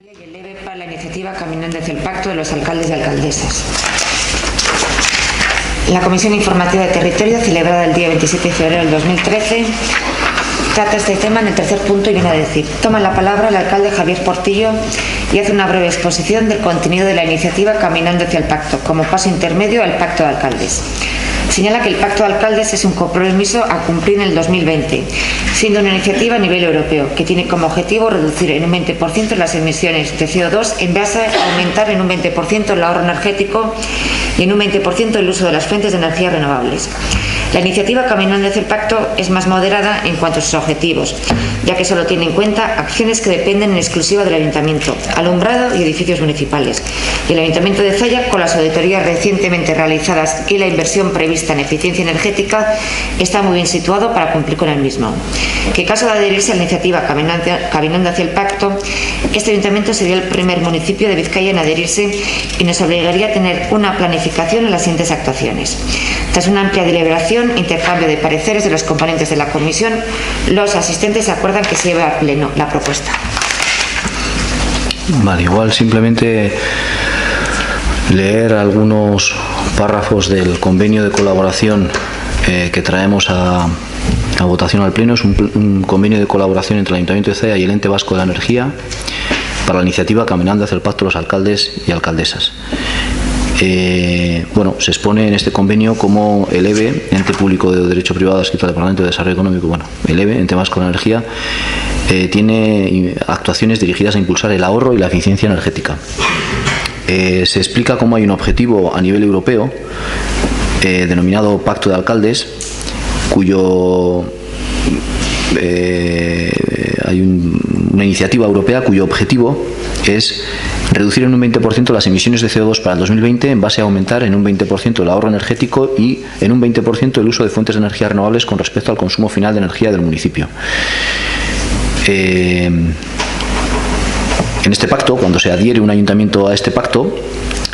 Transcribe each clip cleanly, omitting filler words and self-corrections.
Y el EVE para la iniciativa Caminando hacia el Pacto de los alcaldes y alcaldesas. La Comisión Informativa de Territorio, celebrada el día 27 de febrero del 2013, trata este tema en el tercer punto y viene a decir: toma la palabra el alcalde Javier Portillo y hace una breve exposición del contenido de la iniciativa Caminando hacia el Pacto, como paso intermedio al Pacto de Alcaldes. Señala que el Pacto de Alcaldes es un compromiso a cumplir en el 2020, siendo una iniciativa a nivel europeo, que tiene como objetivo reducir en un 20% las emisiones de CO2 en base a aumentar en un 20% el ahorro energético y en un 20% el uso de las fuentes de energía renovables. La iniciativa Caminando hacia el Pacto es más moderada en cuanto a sus objetivos, ya que solo tiene en cuenta acciones que dependen en exclusiva del Ayuntamiento, alumbrado y edificios municipales. Y el Ayuntamiento de Zalla, con las auditorías recientemente realizadas y la inversión prevista en eficiencia energética, está muy bien situado para cumplir con el mismo. Que en caso de adherirse a la iniciativa Caminando hacia el Pacto, este Ayuntamiento sería el primer municipio de Vizcaya en adherirse y nos obligaría a tener una planificación en las siguientes actuaciones. Tras una amplia deliberación e intercambio de pareceres de los componentes de la comisión, los asistentes acuerdan que se lleve a pleno la propuesta. Vale, igual simplemente leer algunos párrafos del convenio de colaboración que traemos a votación al pleno. Es un convenio de colaboración entre el Ayuntamiento de Zalla y el Ente Vasco de la Energía para la iniciativa Caminando hacia el Pacto de los alcaldes y alcaldesas. Bueno, se expone en este convenio como el EVE, Ente Público de Derecho Privado adscrito al Departamento de Desarrollo Económico, bueno, el EVE, Ente Vasco de la Energía, tiene actuaciones dirigidas a impulsar el ahorro y la eficiencia energética. Se explica cómo hay un objetivo a nivel europeo denominado Pacto de Alcaldes, cuyo hay una iniciativa europea cuyo objetivo es reducir en un 20% las emisiones de CO2 para el 2020 en base a aumentar en un 20% el ahorro energético y en un 20% el uso de fuentes de energía renovables con respecto al consumo final de energía del municipio. En este pacto, cuando se adhiere un ayuntamiento a este pacto,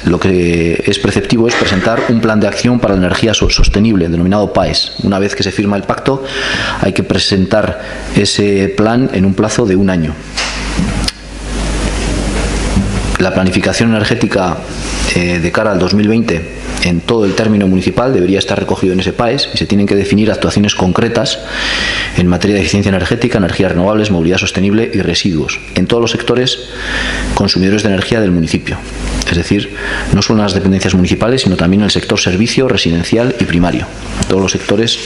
lo que es preceptivo es presentar un plan de acción para la energía sostenible, denominado PAES. Una vez que se firma el pacto, hay que presentar ese plan en un plazo de un año. La planificación energética de cara al 2020 en todo el término municipal debería estar recogido en ese PAES y se tienen que definir actuaciones concretas en materia de eficiencia energética, energías renovables, movilidad sostenible y residuos en todos los sectores consumidores de energía del municipio. Es decir, no solo en las dependencias municipales, sino también en el sector servicio, residencial y primario. Todos los sectores,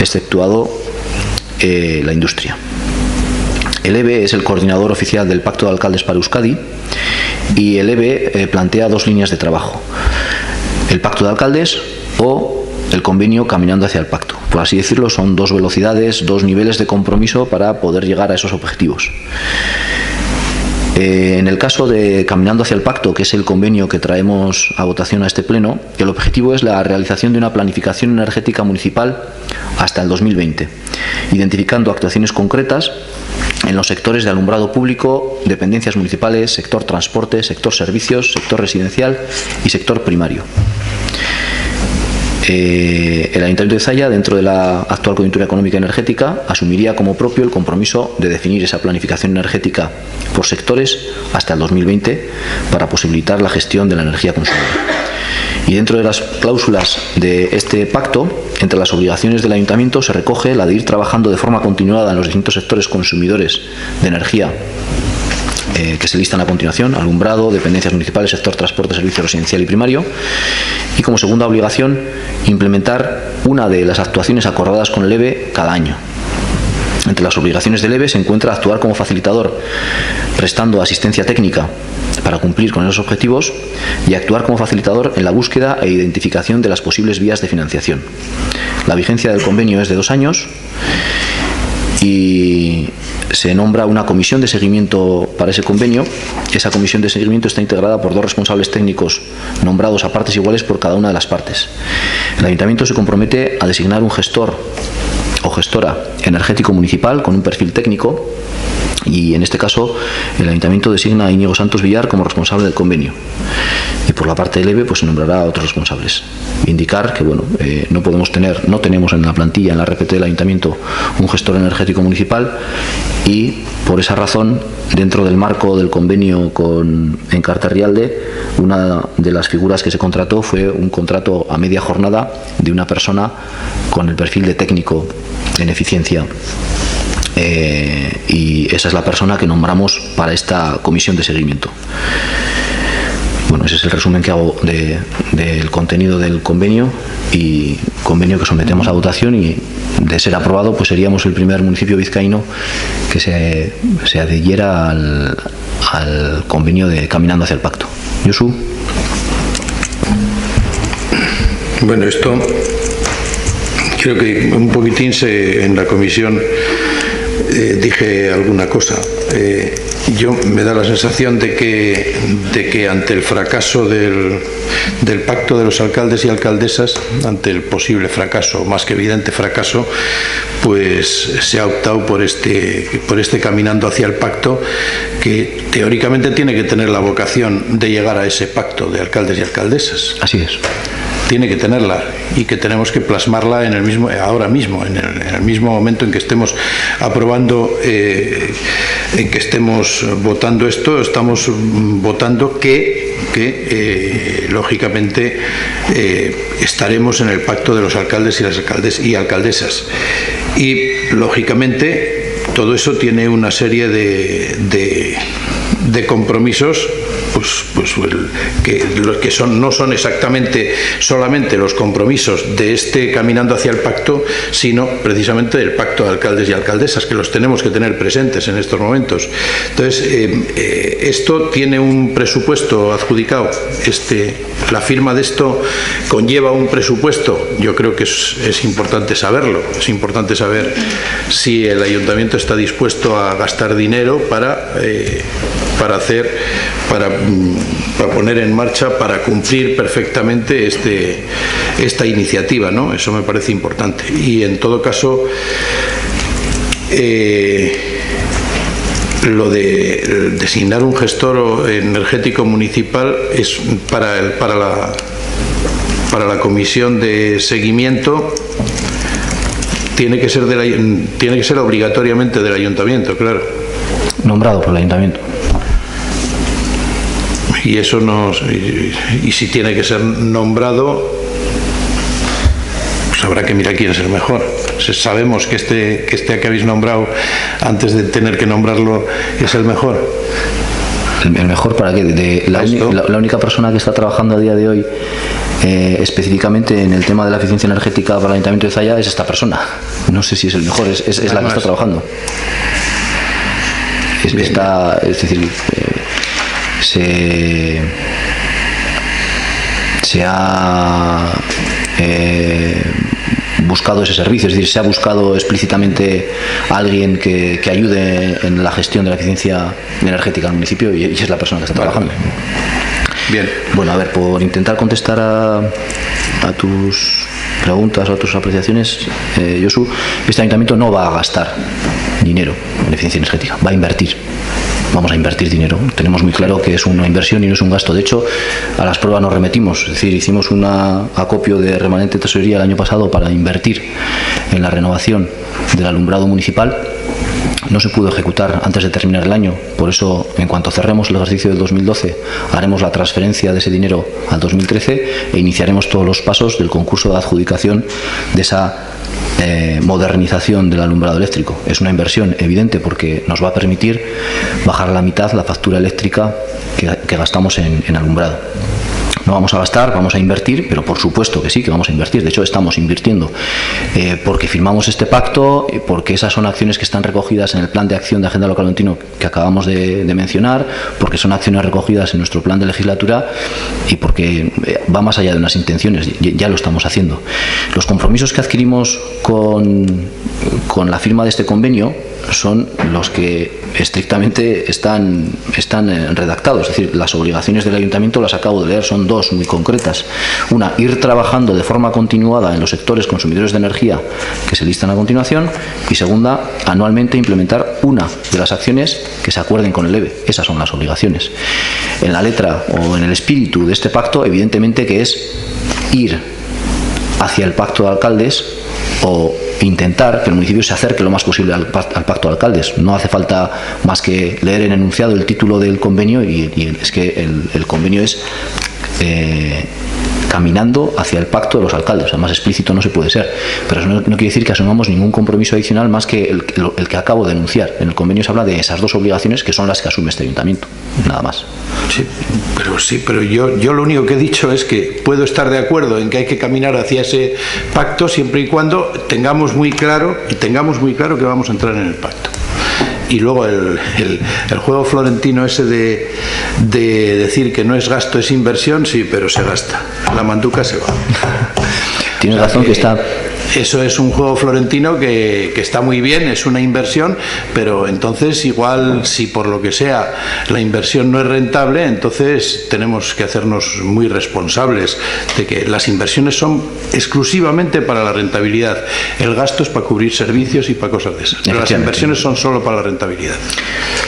exceptuado la industria. El EVE es el coordinador oficial del Pacto de Alcaldes para Euskadi y el EVE plantea dos líneas de trabajo: el Pacto de Alcaldes o el convenio Caminando hacia el Pacto. Por así decirlo, son dos velocidades, dos niveles de compromiso para poder llegar a esos objetivos. En el caso de Caminando hacia el Pacto, que es el convenio que traemos a votación a este pleno, el objetivo es la realización de una planificación energética municipal hasta el 2020, identificando actuaciones concretas en los sectores de alumbrado público, dependencias municipales, sector transporte, sector servicios, sector residencial y sector primario. El Ayuntamiento de Zalla, dentro de la actual coyuntura económica y energética, asumiría como propio el compromiso de definir esa planificación energética por sectores hasta el 2020 para posibilitar la gestión de la energía consumida. Y dentro de las cláusulas de este pacto, entre las obligaciones del Ayuntamiento se recoge la de ir trabajando de forma continuada en los distintos sectores consumidores de energía que se listan a continuación: alumbrado, dependencias municipales, sector transporte, servicio residencial y primario. Y como segunda obligación, implementar una de las actuaciones acordadas con el EVE cada año. Entre las obligaciones del EVE se encuentra actuar como facilitador, prestando asistencia técnica para cumplir con esos objetivos, y actuar como facilitador en la búsqueda e identificación de las posibles vías de financiación. La vigencia del convenio es de 2 años y se nombra una comisión de seguimiento para ese convenio. Esa comisión de seguimiento está integrada por 2 responsables técnicos nombrados a partes iguales por cada una de las partes. El Ayuntamiento se compromete a designar un gestor o gestora energético municipal con un perfil técnico Y en este caso el Ayuntamiento designa a Íñigo Santos Villar como responsable del convenio, y por la parte del EVE pues se nombrará a otros responsables. Indicar que bueno, no tenemos en la plantilla, en la RPT del Ayuntamiento, un gestor energético municipal, y por esa razón, dentro del marco del convenio con Encarta Rialde, una de las figuras que se contrató fue un contrato a media jornada de una persona con el perfil de técnico en eficiencia. Y esa es la persona que nombramos para esta comisión de seguimiento. Bueno, ese es el resumen que hago del contenido del convenio, y convenio que sometemos a votación, y de ser aprobado pues seríamos el primer municipio vizcaíno que se adhiriera al convenio de Caminando hacia el Pacto. Josu. Bueno, esto creo que un poquitín en la comisión dije alguna cosa. Yo me da la sensación de que ante el fracaso del pacto de los alcaldes y alcaldesas, ante el posible fracaso, más que evidente fracaso, pues se ha optado por este Caminando hacia el Pacto, que teóricamente tiene que tener la vocación de llegar a ese pacto de alcaldes y alcaldesas. Así es. Tiene que tenerla, y que tenemos que plasmarla ahora mismo, en el mismo momento en que estemos aprobando, en que estemos votando esto, estamos votando que lógicamente estaremos en el pacto de los alcaldes y las alcaldesas, y lógicamente todo eso tiene una serie de compromisos, que no son exactamente solamente los compromisos de este Caminando hacia el Pacto, sino precisamente del pacto de alcaldes y alcaldesas, que los tenemos que tener presentes en estos momentos. Entonces, esto tiene un presupuesto adjudicado. La firma de esto conlleva un presupuesto. Yo creo que es importante saberlo. Es importante saber si el ayuntamiento está dispuesto a gastar dinero para poner en marcha, para cumplir perfectamente esta iniciativa, ¿no? Eso me parece importante. Y en todo caso, lo de designar un gestor energético municipal es para la comisión de seguimiento. Tiene que ser obligatoriamente del ayuntamiento, claro. Nombrado por el ayuntamiento. Y eso y si tiene que ser nombrado, pues habrá que mirar quién es el mejor. Sabemos que este que habéis nombrado antes de tener que nombrarlo es el mejor. ¿El mejor para qué? La única persona que está trabajando a día de hoy específicamente en el tema de la eficiencia energética para el Ayuntamiento de Zalla es esta persona. No sé si es el mejor, es la que está trabajando. Es decir, se ha buscado ese servicio, es decir, se ha buscado explícitamente a alguien que ayude en la gestión de la eficiencia energética del municipio, y es la persona que está trabajando. Bien. Bueno, a ver, por intentar contestar a tus preguntas, a tus apreciaciones, Josu, este ayuntamiento no va a gastar dinero en eficiencia energética, va a invertir. Vamos a invertir dinero. Tenemos muy claro que es una inversión y no es un gasto. De hecho, a las pruebas nos remitimos. Es decir, hicimos un acopio de remanente de tesorería el año pasado para invertir en la renovación del alumbrado municipal. No se pudo ejecutar antes de terminar el año. Por eso, en cuanto cerremos el ejercicio del 2012, haremos la transferencia de ese dinero al 2013 e iniciaremos todos los pasos del concurso de adjudicación de esa modernización del alumbrado eléctrico. Es una inversión evidente porque nos va a permitir bajar a la mitad la factura eléctrica que gastamos en alumbrado. No vamos a gastar, vamos a invertir, pero por supuesto que sí, que vamos a invertir. De hecho, estamos invirtiendo porque firmamos este pacto, porque esas son acciones que están recogidas en el plan de acción de Agenda Local Ontino que acabamos de mencionar, porque son acciones recogidas en nuestro plan de legislatura y porque va más allá de unas intenciones, ya lo estamos haciendo. Los compromisos que adquirimos con la firma de este convenio son los que estrictamente están redactados. Es decir, las obligaciones del ayuntamiento, las acabo de leer, son dos muy concretas. Una, ir trabajando de forma continuada en los sectores consumidores de energía que se listan a continuación, y segunda, anualmente implementar una de las acciones que se acuerden con el EVE. Esas son las obligaciones. En la letra o en el espíritu de este pacto, evidentemente que es ir hacia el pacto de alcaldes o intentar que el municipio se acerque lo más posible al pacto de alcaldes. No hace falta más que leer en enunciado el título del convenio, y es que el convenio es caminando hacia el pacto de los alcaldes. O sea, más explícito no se puede ser, pero eso no quiere decir que asumamos ningún compromiso adicional más que el que acabo de enunciar. En el convenio se habla de esas dos obligaciones que son las que asume este ayuntamiento, nada más. Sí, pero yo lo único que he dicho es que puedo estar de acuerdo en que hay que caminar hacia ese pacto siempre y cuando tengamos muy claro que vamos a entrar en el pacto. Y luego el juego florentino ese de decir que no es gasto, es inversión, sí, pero se gasta. La manduca se va. Tienes razón que está... Eso es un juego florentino que está muy bien, es una inversión, pero entonces igual, si por lo que sea la inversión no es rentable, entonces tenemos que hacernos muy responsables de que las inversiones son exclusivamente para la rentabilidad. El gasto es para cubrir servicios y para cosas de esas. Pero las inversiones son solo para la rentabilidad.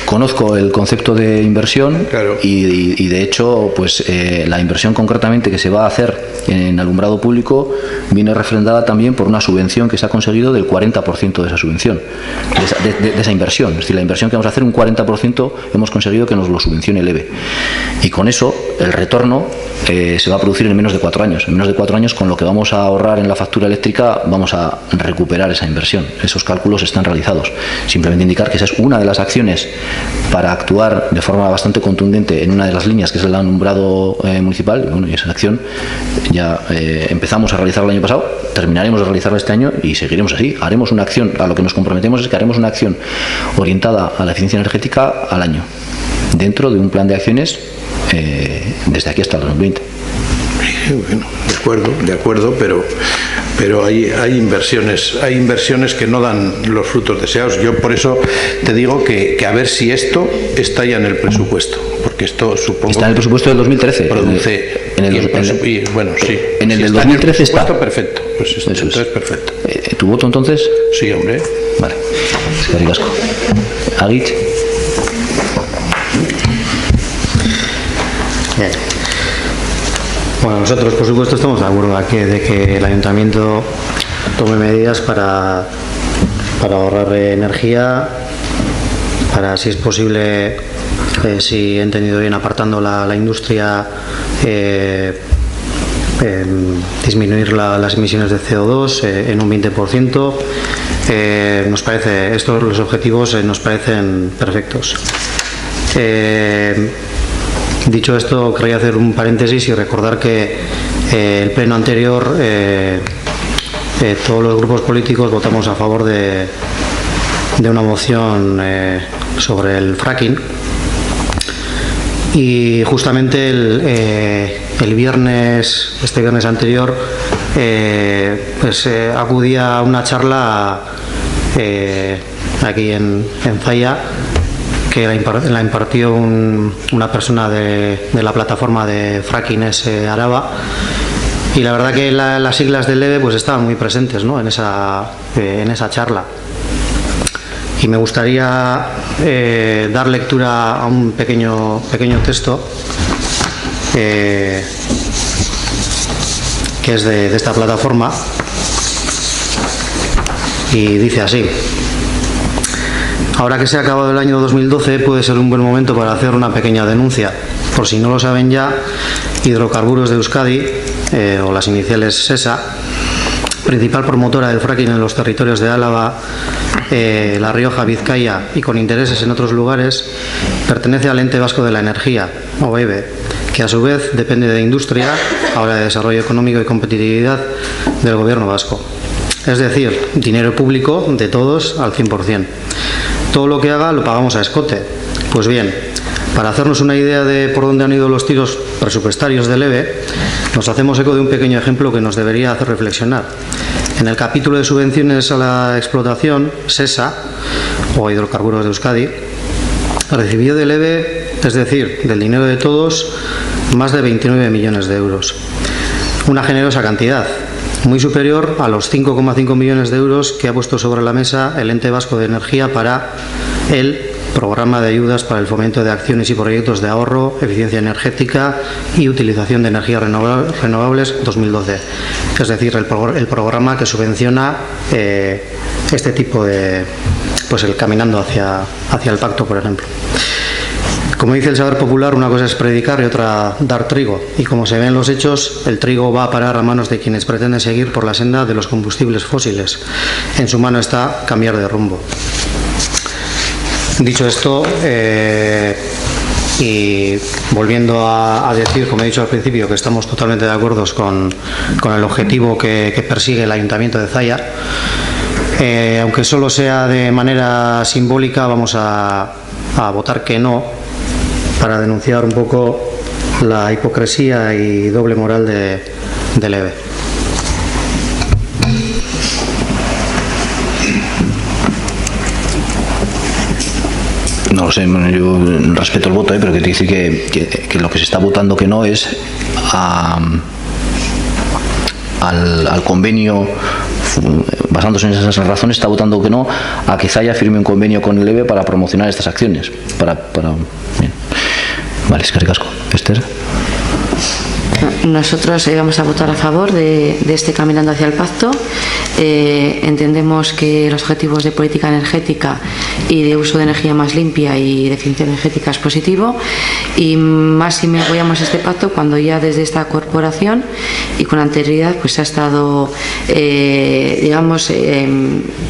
Conozco el concepto de inversión, claro. y de hecho, pues la inversión concretamente que se va a hacer en alumbrado público viene refrendada también por una subvención que se ha conseguido del 40% de esa subvención, de esa inversión. Es decir, la inversión que vamos a hacer, un 40% hemos conseguido que nos lo subvencione el EVE. Y con eso, el retorno se va a producir en menos de 4 años. En menos de 4 años, con lo que vamos a ahorrar en la factura eléctrica, vamos a recuperar esa inversión. Esos cálculos están realizados. Simplemente indicar que esa es una de las acciones para actuar de forma bastante contundente en una de las líneas, que es el alumbrado municipal. Y bueno, y esa acción ya empezamos a realizarla el año pasado, terminaremos de realizarla este año y seguiremos así. Haremos una acción, a lo que nos comprometemos es que haremos una acción orientada a la eficiencia energética al año, dentro de un plan de acciones desde aquí hasta el 2020. Bueno, de acuerdo, pero hay inversiones que no dan los frutos deseados. Yo por eso te digo que a ver si esto está ya en el presupuesto, porque esto supongo está en el presupuesto del 2013. Produce bueno, sí. En el si del está 2013 está. Está Perfecto. Pues entonces es perfecto. ¿Tu voto entonces? Sí, hombre. Vale. Eskerrik asko. Agitz. Bien. Bueno, nosotros por supuesto estamos de acuerdo aquí de que el ayuntamiento tome medidas para ahorrar energía, para, si es posible, si he entendido bien, apartando la industria, disminuir las emisiones de CO2 en un 20%. Nos parece, los objetivos nos parecen perfectos. Dicho esto, quería hacer un paréntesis y recordar que el pleno anterior todos los grupos políticos votamos a favor de una moción sobre el fracking, y justamente este viernes anterior acudí a una charla aquí en Zalla, que la impartió una persona de la plataforma de Fracking Araba, y la verdad que las siglas del EVE pues estaban muy presentes, ¿no?, en esa charla. Y me gustaría dar lectura a un pequeño texto que es de esta plataforma, y dice así: ahora que se ha acabado el año 2012, puede ser un buen momento para hacer una pequeña denuncia. Por si no lo saben ya, Hidrocarburos de Euskadi, o las iniciales SESA, principal promotora del fracking en los territorios de Álava, La Rioja, Vizcaya y con intereses en otros lugares, pertenece al Ente Vasco de la Energía, o EVE, que a su vez depende de Industria, ahora de Desarrollo Económico y Competitividad, del Gobierno vasco. Es decir, dinero público de todos al 100%. Todo lo que haga lo pagamos a escote. Pues bien, para hacernos una idea de por dónde han ido los tiros presupuestarios del EVE, nos hacemos eco de un pequeño ejemplo que nos debería hacer reflexionar. En el capítulo de subvenciones a la explotación, SESA, o Hidrocarburos de Euskadi, recibió del EVE, es decir, del dinero de todos, más de 29 millones de euros. Una generosa cantidad, muy superior a los 5,5 millones de euros que ha puesto sobre la mesa el Ente Vasco de Energía para el Programa de Ayudas para el Fomento de Acciones y Proyectos de Ahorro, Eficiencia Energética y Utilización de Energías Renovables 2012. Es decir, el programa que subvenciona este tipo de, pues el caminando hacia el pacto, por ejemplo. Como dice el saber popular, una cosa es predicar y otra dar trigo. Y como se ve en los hechos, el trigo va a parar a manos de quienes pretenden seguir por la senda de los combustibles fósiles. En su mano está cambiar de rumbo. Dicho esto, y volviendo a decir, como he dicho al principio, que estamos totalmente de acuerdo con el objetivo que persigue el Ayuntamiento de Zalla, aunque solo sea de manera simbólica, vamos a votar que no, para denunciar un poco la hipocresía y doble moral del EVE. No lo sé, yo respeto el voto, pero que te dice que lo que se está votando que no es al convenio, basándose en esas razones, está votando que no a que Zalla firme un convenio con el EVE para promocionar estas acciones. Bien. Vale, es que ricasco. Esther. Nosotros vamos a votar a favor de este Caminando hacia el Pacto. Entendemos que los objetivos de política energética y de uso de energía más limpia y de eficiencia energética es positivo, y más si me apoyamos este pacto cuando ya desde esta corporación y con anterioridad pues se ha estado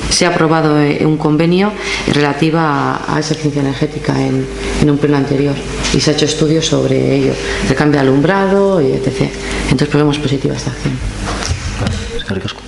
se ha aprobado un convenio relativo a esa eficiencia energética en un pleno anterior, y se ha hecho estudios sobre ello, el cambio de alumbrado y etc. Entonces pues vemos positiva esta acción. Es que ricasco.